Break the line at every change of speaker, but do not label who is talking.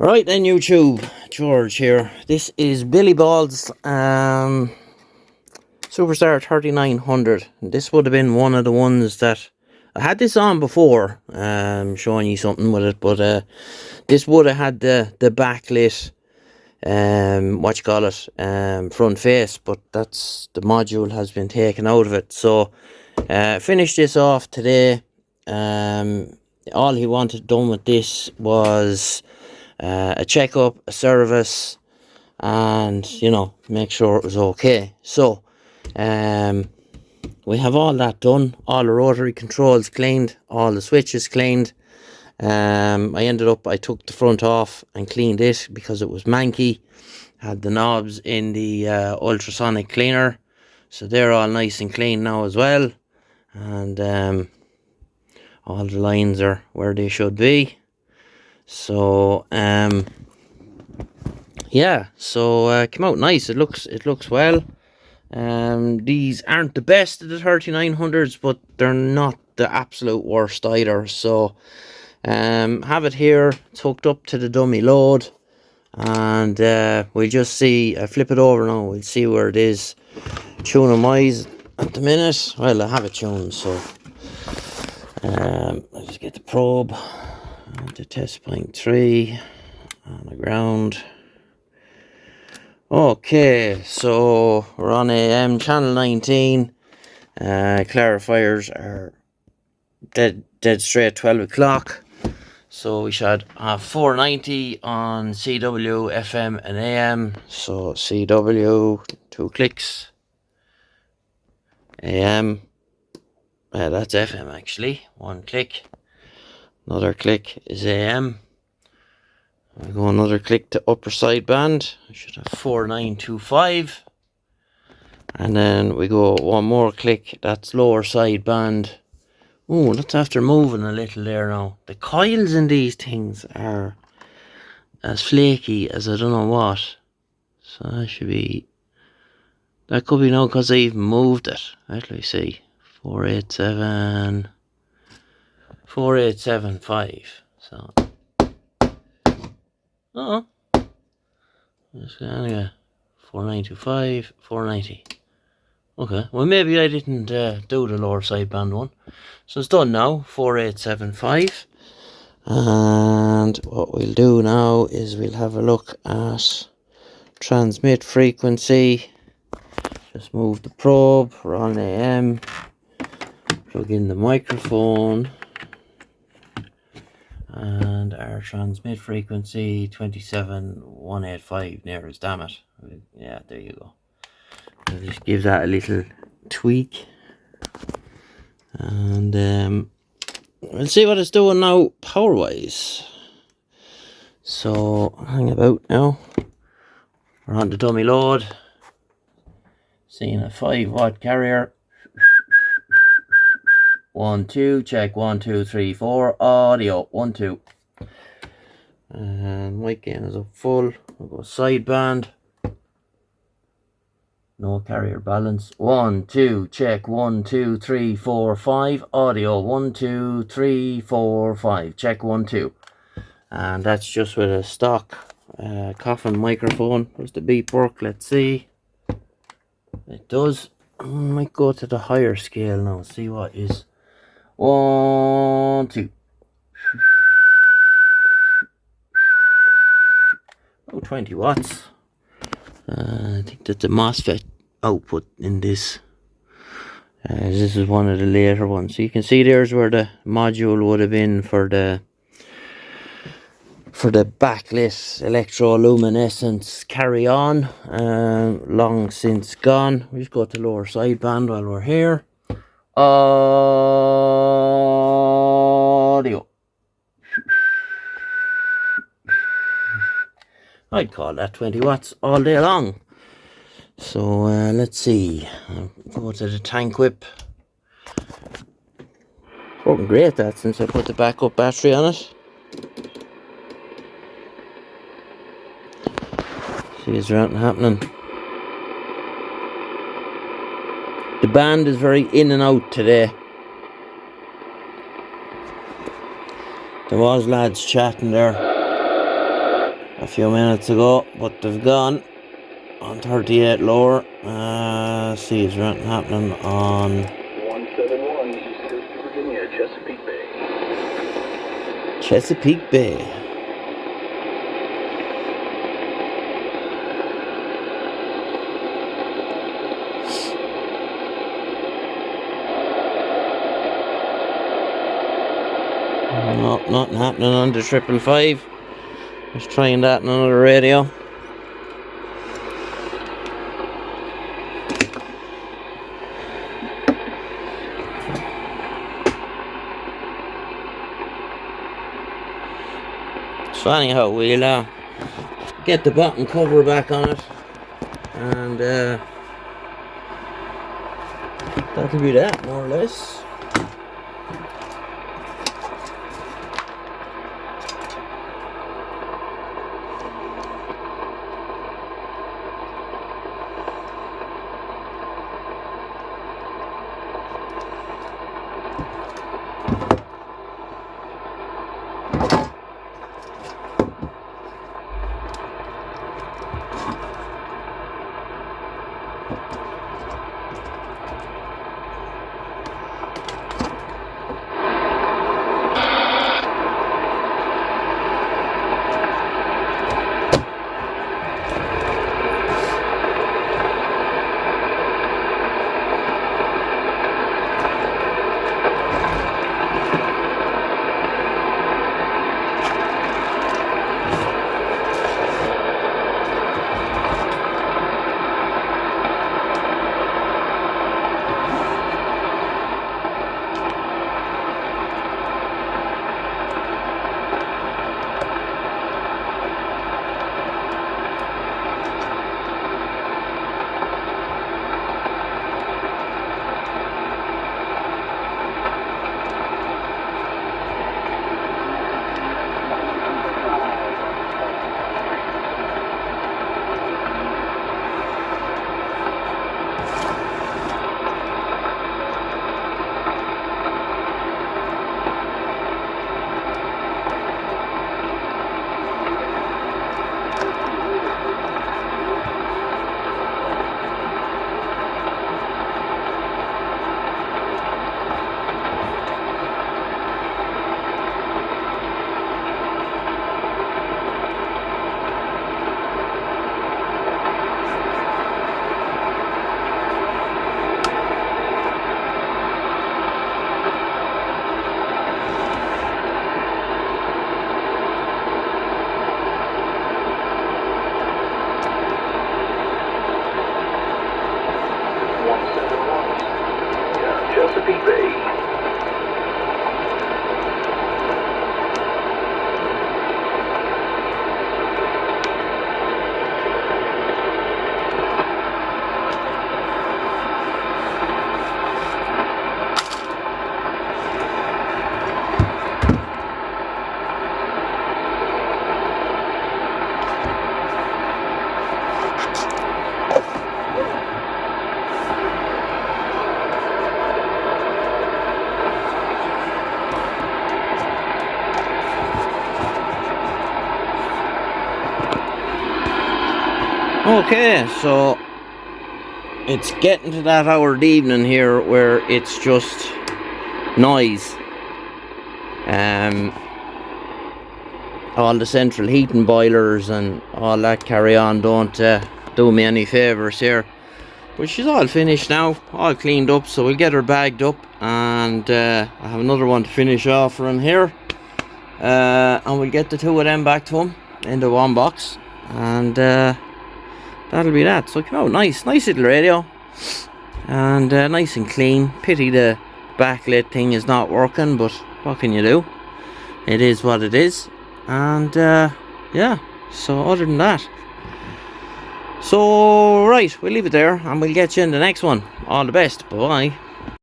Right then, YouTube, George here. This is Billy Ball's Superstar 3900. This would have been one of the ones that I had this on before, showing you something with it, but this would have had the backlit, front face, but that's the module has been taken out of it. So, finished this off today. All he wanted done with this was a checkup, a service, and make sure it was okay. So we have all that done, all the rotary controls cleaned, all the switches cleaned. I took the front off and cleaned it because it was manky. Had the knobs in the ultrasonic cleaner, so they're all nice and clean now as well, and all the lines are where they should be. So yeah, so came out nice. It looks well. These aren't the best of the 3900s, but they're not the absolute worst either. So have it here. It's hooked up to the dummy load, and we'll just see. I flip it over now. We'll see where it is tuning wise at the minute. Well, I have it tuned, so I'll just get the probe to test point 3 on the ground. Okay, so we're on AM channel 19. Clarifiers are dead straight 12 o'clock. So we should have 490 on CW, FM and AM. So CW, 2 clicks. AM, that's FM actually, 1 click. Another click is AM. I go another click to upper sideband. I should have 4925. And then we go one more click, that's lower sideband. Oh, that's after moving a little there now. The coils in these things are as flaky as I don't know what. So that could be now because I even moved it. Let me see. 4875. So anyway, 4925, 490. Okay, well maybe I didn't do the lower sideband one. So it's done now, 4875. And what we'll do now is we'll have a look at transmit frequency. Just move the probe, we're on AM. Plug in the microphone. And our transmit frequency 27185 near damn it. Yeah, there you go. I'll just give that a little tweak, and we'll see what it's doing now power wise. So hang about now. We're on the dummy load. Seeing a 5-watt carrier. 1 2, check 1 2 3 4. Audio 1 2. And mic gain is up full. We'll go sideband. No carrier balance. 1 2, check 1 2 3 4 5. Audio 1 2 3 4 5. Check 1 2. And that's just with a stock coffin microphone. Does the beep work? Let's see. It does. I might go to the higher scale now. See what is. 1 2. Oh, 20 watts. I think that's the MOSFET output in this. This is one of the later ones. So you can see there's where the module would have been for the backlit electroluminescence carry on. Long since gone. We just go to lower sideband while we're here. Audio. I'd call that 20 watts all day long. So let's see. Go to the tank whip. Working great that since I put the backup battery on it. See, is there anything happening? The band is very in and out today. There was lads chatting there. few minutes ago, but they've gone on 38 lower. See, is there anything happening on
171, East Coast of Virginia, Chesapeake Bay.
Chesapeake Bay? No, nothing happening on the 555. Just trying that on another radio. So anyhow, we'll get the bottom cover back on it, and that'll be that, more or less.
Chesapeake Bay.
Okay, so it's getting to that hour of the evening here where it's just noise. All the central heating boilers and all that carry on don't do me any favours here. But she's all finished now, all cleaned up, so we'll get her bagged up, and I have another one to finish off from here. And we'll get the two of them back to him in the one box, and that'll be that. So come out, nice little radio, and nice and clean. Pity the backlit thing is not working, but what can you do? It is what it is. And yeah, so other than that, so right, we'll leave it there, and we'll get you in the next one. All the best, bye bye.